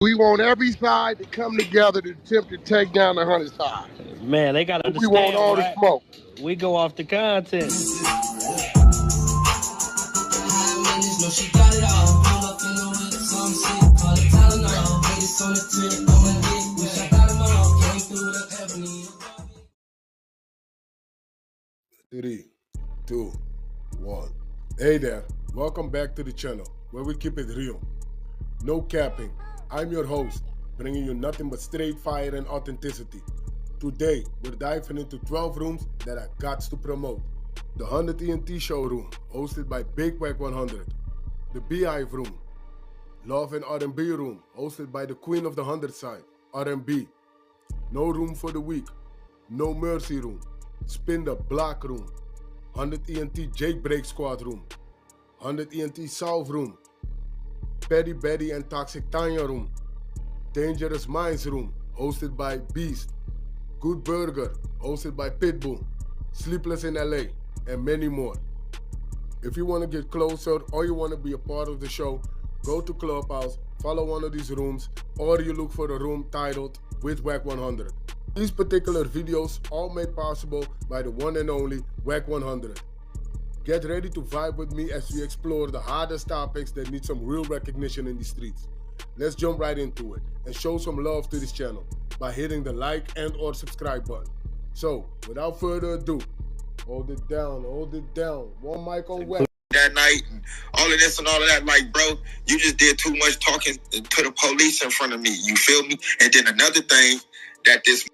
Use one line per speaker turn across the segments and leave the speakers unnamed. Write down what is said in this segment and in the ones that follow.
We want every side to come together to attempt to take down the 100 side.
Man, they gotta understand.
We want all the smoke.
We go off the content.
Three, two, one. Hey there, welcome back to the channel where we keep it real. No capping. I'm your host, bringing you nothing but straight fire and authenticity. Today, we're diving into 12 rooms that I got to promote. The 100 ENT showroom, hosted by Big Wack100. The Beehive room. Love and R&B room, hosted by the Queen of the 100 side, R&B. No room for the weak. No mercy room. Spin the block room. 100 ENT Jake Break Squad room. 100 ENT South room. Petty Betty and Toxic Tanya room. Dangerous Minds room, hosted by Beast. Good Burger, hosted by Pitbull. Sleepless in LA, and many more. If you want to get closer or you want to be a part of the show, go to Clubhouse, follow one of these rooms, or you look for a room titled with Wack100. These particular videos all made possible by the one and only Wack100. Get ready to vibe with me as we explore the hardest topics that need some real recognition in the streets. Let's jump right into it and show some love to this channel by hitting the like and or subscribe button. So, without further ado, hold it down. One mic on Wack.
That night and all of this and all of that, like, bro, you just did too much talking to the police in front of me. You feel me? And then another thing that this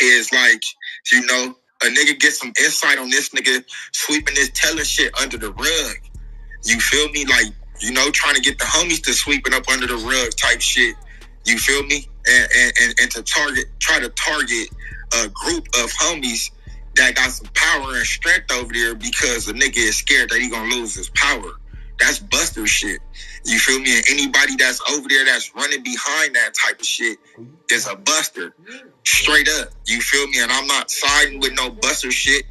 is like, you know, a nigga get some insight on this nigga sweeping this telling shit under the rug. You feel me? Like, you know, trying to get the homies to sweep it up under the rug type shit. You feel me? And to try to target a group of homies that got some power and strength over there because the nigga is scared that he gonna lose his power. That's buster shit. You feel me? And anybody that's over there that's running behind that type of shit is a buster. Straight up. You feel me? And I'm not siding with no buster shit.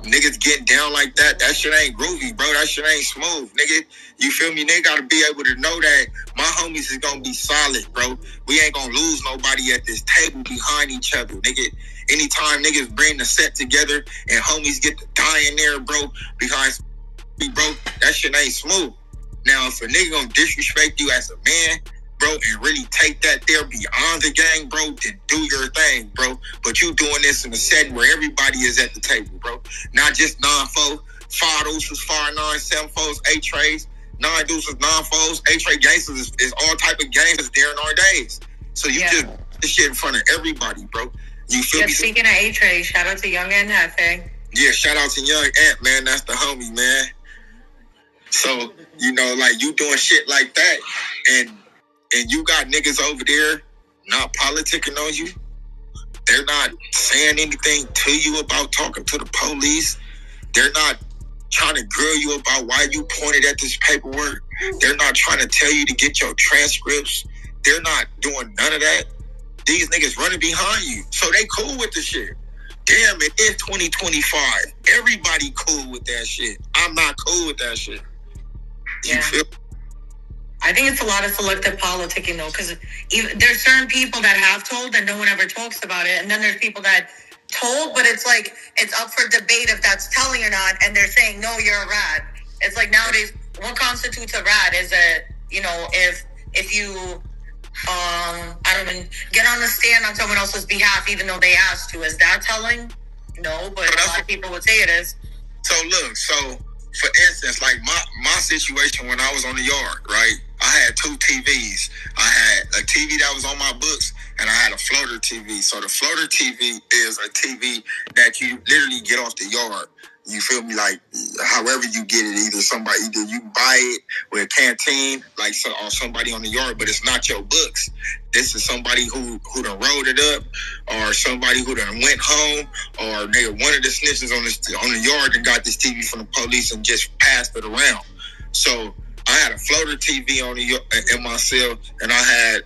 Niggas getting down like that, that shit ain't groovy, bro. That shit ain't smooth, nigga. You feel me? They gotta be able to know that my homies is gonna be solid, bro. We ain't gonna lose nobody at this table behind each other, nigga. Anytime niggas bring the set together and homies get to die in there, bro, behind me, bro, that shit ain't smooth. Now, if a nigga gonna disrespect you as a man, bro, and really take that there beyond the gang, bro, then do your thing, bro. But you doing this in a setting where everybody is at the table, bro. Not just 9-4, 5 deuces, 5 9, 7 4s, 8 trays, 9 deuces, 9 4s, 8 tray gangsters is all type of gangsters during our days. So you just this shit in front of everybody, bro. You feel me?
Speaking of 8 trays, shout out to Young and Hefe.
Yeah, shout out to Young Ant, man. That's the homie, man. So, you know, like, you doing shit like that, and you got niggas over there not politicking on you. They're not saying anything to you about talking to the police. They're not trying to grill you about why you pointed at this paperwork. They're not trying to tell you to get your transcripts. They're not doing none of that. These niggas running behind you. So they cool with the shit. Damn, it is 2025. Everybody cool with that shit. I'm not cool with that shit. You feel?
I think it's a lot of selective politicking, though, because there's certain people that have told and no one ever talks about it. And then there's people that told, but it's like, it's up for debate if that's telling or not. And they're saying, no, you're a rat. It's like nowadays, what constitutes a rat is that, you know, if you, I don't know, get on the stand on someone else's behalf, even though they asked to. Is that telling? No, but a lot of people would say it is.
So look, for instance, like my situation when I was on the yard, right? I had 2 TVs. I had a TV that was on my books, and I had a floater TV. So the floater TV is a TV that you literally get off the yard. You feel me? Like, however you get it, either you buy it with a canteen, like or somebody on the yard, but it's not your books. This is somebody who done rolled it up, or somebody who done went home, or one of the snitches on the yard and got this TV from the police and just passed it around. So I had a floater TV in my cell, and I had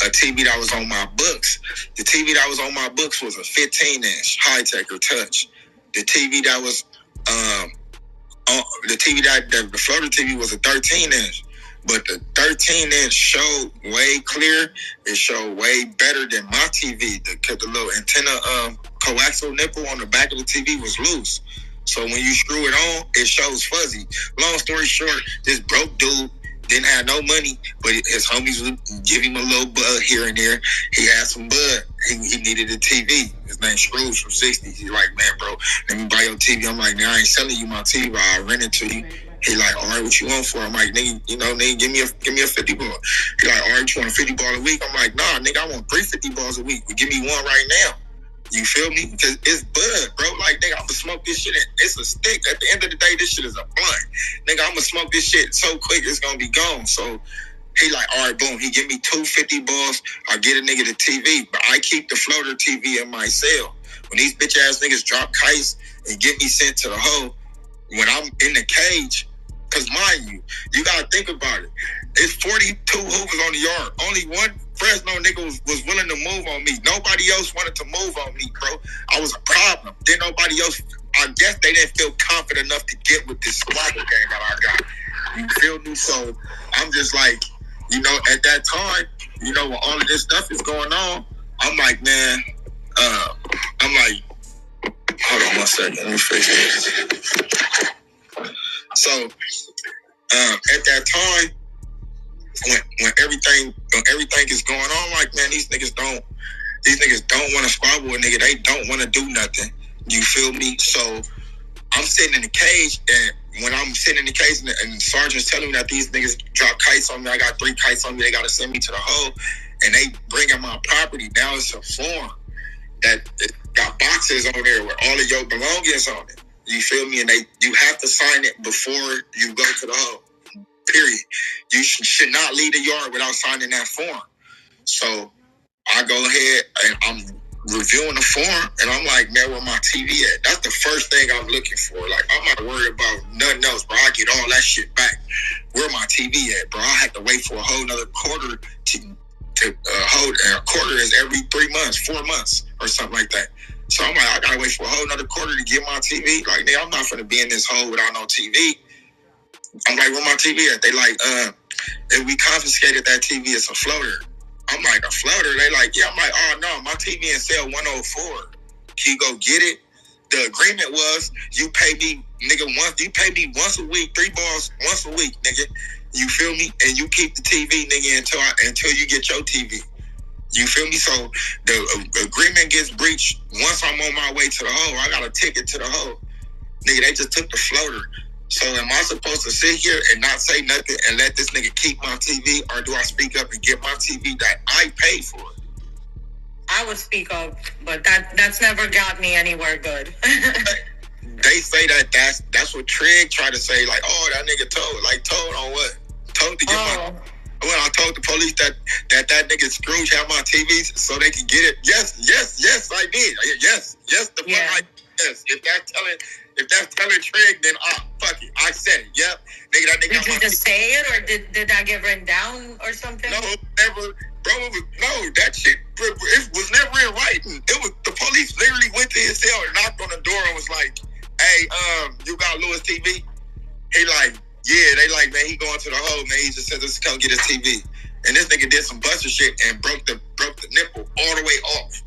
a TV that was on my books. The TV that was on my books was a 15-inch high-tech or touch. The TV that was the floater TV was a 13-inch. But the 13-inch showed way clear. It showed way better than my TV. The little antenna coaxial nipple on the back of the TV was loose. So when you screw it on, it shows fuzzy. Long story short, this broke dude didn't have no money, but his homies would give him a little bud here and there. He had some bud. He needed a TV. His name's Scrooge from 60s. He's like, man, bro, let me buy your TV. I'm like, nah, I ain't selling you my TV. I'll rent it to you. He like, all right, what you want for? I'm like, nigga, nigga, give me a 50 ball. He like, all right, you want a 50 ball a week? I'm like, nah, nigga, I want 3 50 balls a week. But give me one right now. You feel me? Because it's bud, bro. Like, nigga, I'm gonna smoke this shit. It's a stick. At the end of the day, this shit is a blunt. Nigga, I'm gonna smoke this shit so quick, it's gonna be gone. So he like, all right, boom. He give me 2 50 balls. I get a nigga the TV, but I keep the floater TV in my cell. When these bitch ass niggas drop kites and get me sent to the hole, when I'm in the cage, because mind you, you gotta think about it. It's 42 hookers on the yard. Only one Fresno nigga was willing to move on me. Nobody else wanted to move on me, bro. I was a problem. Then nobody else, I guess they didn't feel confident enough to get with this squabble game that I got. You feel me? So I'm just like, at that time, when all of this stuff is going on, I'm like, man, hold on one second, let me fix this. So at that time, when everything is going on, like, man, these niggas don't want to squabble with a nigga. They don't want to do nothing. You feel me? So I'm sitting in the cage, and when I'm sitting in the cage, and the sergeant's telling me that these niggas drop kites on me, I got 3 kites on me, they gotta send me to the hole, and they bring in my property. Now it's a form that got boxes on there with all of your belongings on it. You feel me? And you have to sign it before you go to the hole. Period. You should not leave the yard without signing that form. So I go ahead and I'm reviewing the form, and I'm like, man, where my TV at? That's the first thing I'm looking for. Like, I'm not worried about nothing else, bro. I get all that shit back. Where my TV at, bro? I had to wait for a whole nother quarter to hold. And a quarter is every 3 months, 4 months, or something like that. So I'm like, I gotta wait for a whole nother quarter to get my TV. Like, nigga, I'm not gonna be in this hole without no TV. I'm like, where my TV at? They like, if we confiscated that TV, it's a floater. I'm like, a floater? They like, yeah. I'm like, oh no, my TV in cell 104. Can you go get it? The agreement was, you pay me, nigga, you pay me once a week, 3 balls once a week, nigga. You feel me? And you keep the TV, nigga, until you get your TV. You feel me? So the agreement gets breached once I'm on my way to the hole. I got a ticket to the hole. Nigga, they just took the floater. So am I supposed to sit here and not say nothing and let this nigga keep my TV, or do I speak up and get my TV that I paid for?
I would speak up, but that's never got me anywhere good.
They say that's what Trig tried to say, like, oh, that nigga told on what? Told to get my. When I told the police that nigga Scrooge had my TV so they could get it. Yes, I did. Yes, the fuck yes. If that's telling Trig, then fuck it. I said it. Yep. Nigga, that nigga. Did you just say it, or did that get written down or something? No, never. Bro, no, that shit, it was never in writing. It was, the police literally went to his cell and knocked on the door and was like, hey, you got Louis TV? He like, yeah. They like, man, he going to the hole, man. He just said, let's come get his TV. And this nigga did some buster shit and broke the nipple all the way off.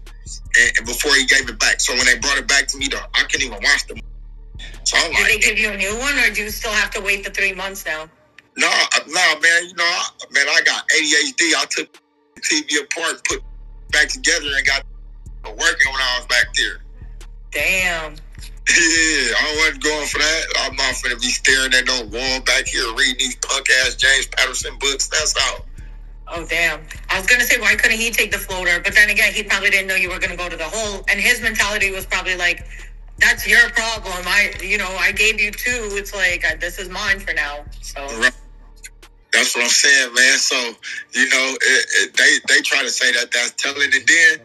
And before he gave it back. So when they brought it back to me, though, I couldn't even watch them. So I'm like, did they give you a new one, or do you still have to wait the 3 months now? No, man. I got ADHD. I took the TV apart, put it back together, and got working when I was back there. Damn. Yeah, I wasn't going for that. I'm not finna be staring at no wall back here reading these punk ass James Patterson books. That's out. Oh, damn. I was gonna say, why couldn't he take the floater? But then again, he probably didn't know you were gonna go to the hole, and his mentality was probably like, that's your problem. I gave you 2. It's like, this is mine for now. So right. That's what I'm saying, man. So, they try to say that that's telling. And then,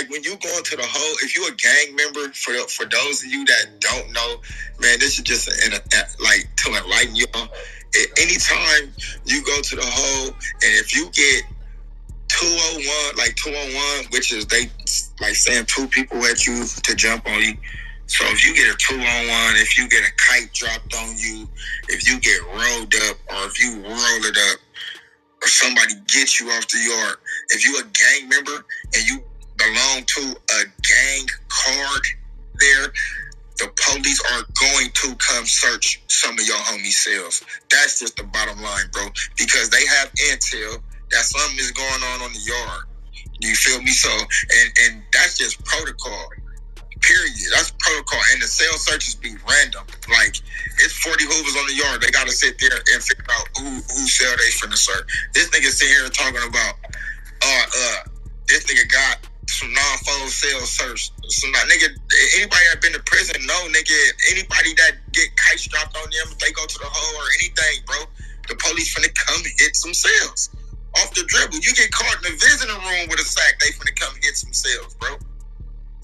when you go into the hole, if you a gang member, for those of you that don't know, man, this is just to enlighten y'all. Anytime you go to the hole, and if you get 201, which is they like saying 2 people at you to jump on you, So if you get a 2-on-1, if you get a kite dropped on you, if you get rolled up, or if you roll it up, or somebody gets you off the yard, if you a gang member and you belong to a gang card there, the police are going to come search some of your homies' cells. That's just the bottom line, bro. Because they have intel that something is going on the yard. You feel me? So, and that's just protocol. Period. That's protocol. And the cell searches be random. Like, it's 40 hoovers on the yard. They gotta sit there and figure out who cell they finna search. This nigga sitting here talking about this nigga got some non-phone cell search. So now, nigga, anybody that been to prison know, nigga, anybody that get kites dropped on them, if they go to the hole or anything, bro, the police finna come hit some cells. Off the dribble. You get caught in the visiting room with a sack, they finna come hit some cells, bro.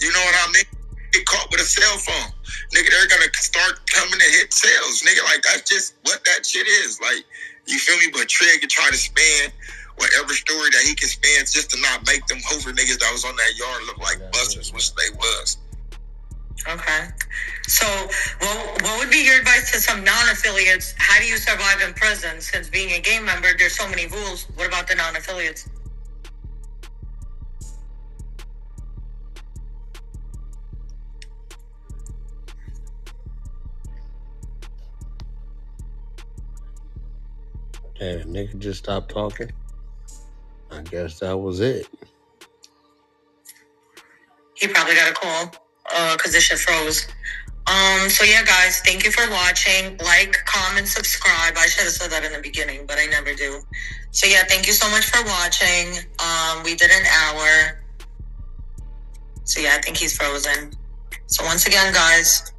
You know what I mean? Get caught with a cell phone. Nigga, they're gonna start coming to hit cells. Nigga, like, that's just what that shit is. Like, you feel me? But Trey can try to span whatever story that he can span just to not make them Hoover niggas that was on that yard look like busters, which they was.
Okay. So, what would be your advice to some non-affiliates? How do you survive in prison? Since being a gang member, there's so many rules. What about the non-affiliates?
And nigga just stopped talking. I guess that was it.
He probably got a call because this shit froze. So yeah, guys, thank you for watching. Like, comment, subscribe. I should have said that in the beginning, but I never do. So yeah, thank you so much for watching. We did an hour. So yeah, I think he's frozen. So once again, guys.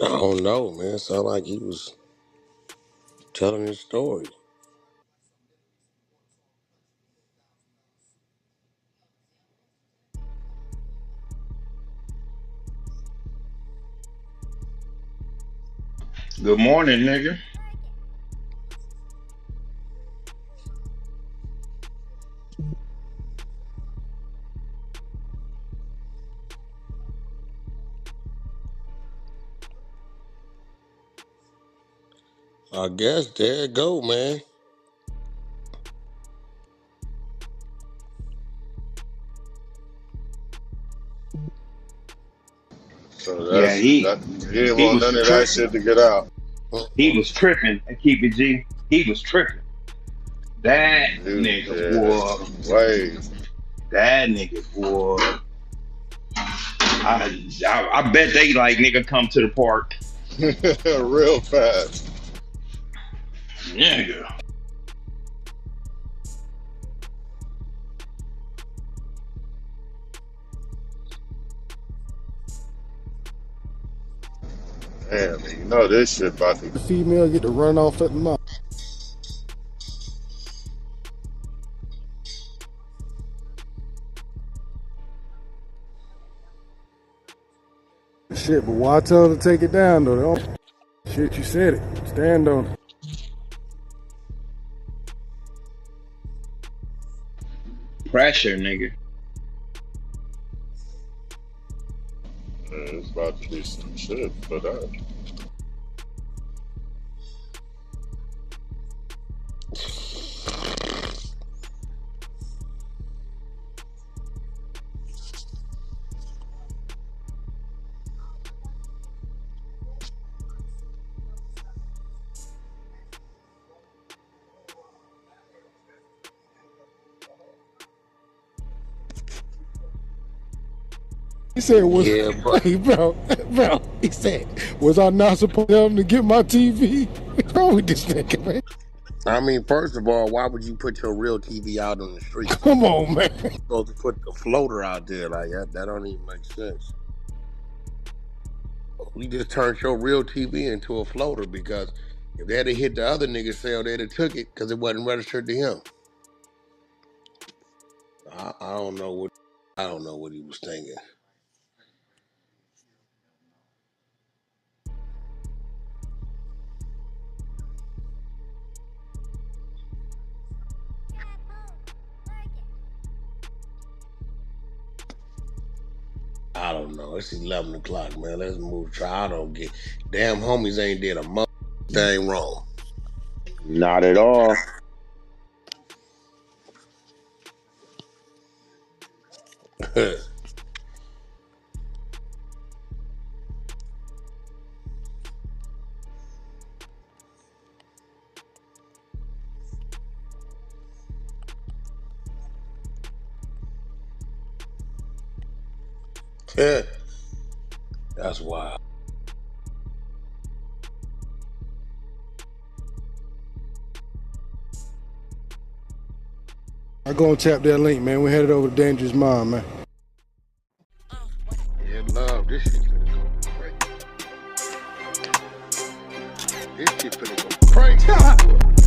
I don't know, man. Sound like he was telling his story.
Good morning, nigga.
I guess there it go, man.
So
Yeah,
that he didn't
he
want
was
none of that
tripping.
shit to get out.
He was tripping. And keep it G. He was tripping. That nigga, boy.
Yeah, way.
That nigga, boy. I bet they like nigga come to the park.
Real fast.
Nigga.
Damn, you know this shit about to.
The female get to run off at the mouth. Shit, but why tell her to take it down though? Shit, you said it. Stand on it.
Pressure, nigga.
It's about to be some shit for that.
He said, "Was
Yeah, but
hey, bro? He said, was I not supposed to tell him to get my TV? What's wrong with this nigga, man?
I mean, first of all, why would you put your real TV out on the street?
Come on, man.
You're supposed to put the floater out there like that. That don't even make sense. We just turned your real TV into a floater because if they'd have hit the other nigga's cell, they'd have took it because it wasn't registered to him. I don't know what he was thinking. I don't know. It's 11 o'clock, man. Let's move. Try. I don't get. Damn homies ain't did a thing wrong.
Not at all.
That's wild.
I go and tap that link, man. We headed over to Dangerous Mind, man.
Yeah, love. This shit finna go crazy. This shit finna go crazy.